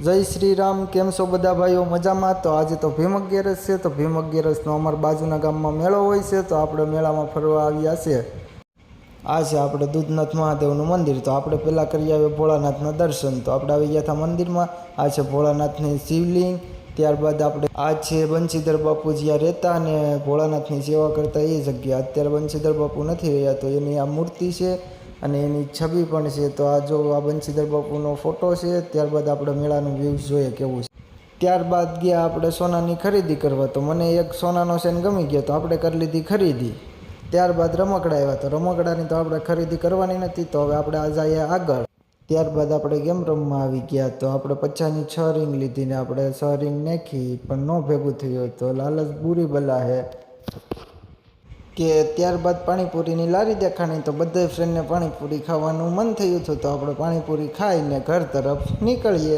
જય શ્રી રામ. કેમ છો બધા ભાઈઓ? મજામાં? તો આજે તો ભીમ અગિયારસ છે, તો ભીમ અગિયારસનો અમારા બાજુના ગામમાં મેળો હોય છે, તો આપણે મેળામાં ફરવા આવ્યા છે. આ છે આપણે દૂધનાથ મહાદેવનું મંદિર. તો આપણે પહેલાં કરી આવીએ ભોળાનાથના દર્શન. તો આપણે આવી ગયા હતા મંદિરમાં. આ છે ભોળાનાથની શિવલિંગ. ત્યારબાદ આપણે આ છે બંસીધર બાપુ જ્યાં રહેતા અને ભોળાનાથની સેવા કરતા એ જગ્યા. અત્યારે બંસીધર બાપુ નથી રહ્યા, તો એની આ મૂર્તિ છે અને એની છબી પણ છે. તો આ જો આ બંસીધર બાપુનો ફોટો છે. ત્યારબાદ આપણે મેળાનું વ્યૂઝ જોઈએ કેવું છે. ત્યારબાદ ગયા આપણે સોનાની ખરીદી કરવા. તો મને એક સોનાનો સેન ગમી ગયો, તો આપણે કરી લીધી ખરીદી. ત્યારબાદ રમકડા આવ્યા. તો રમકડાની તો આપણે ખરીદી કરવાની નથી, તો હવે આપણે આ જઈએ આગળ. ત્યારબાદ આપણે ગેમ રમવા આવી ગયા. તો આપણે 50ની 6 રિંગ લીધી ને આપણે 6 રિંગ નાખી, પણ ન ભેગું થયું. તો લાલચ બુરી બલા હે કે ત્યારબાદ પાણીપુરીની લારી દેખાણી. તો બધા ફ્રેન્ડને પાણીપુરી ખાવાનું મન થયું હતું, તો આપણે પાણીપુરી ખાઈને ઘર તરફ નીકળીએ.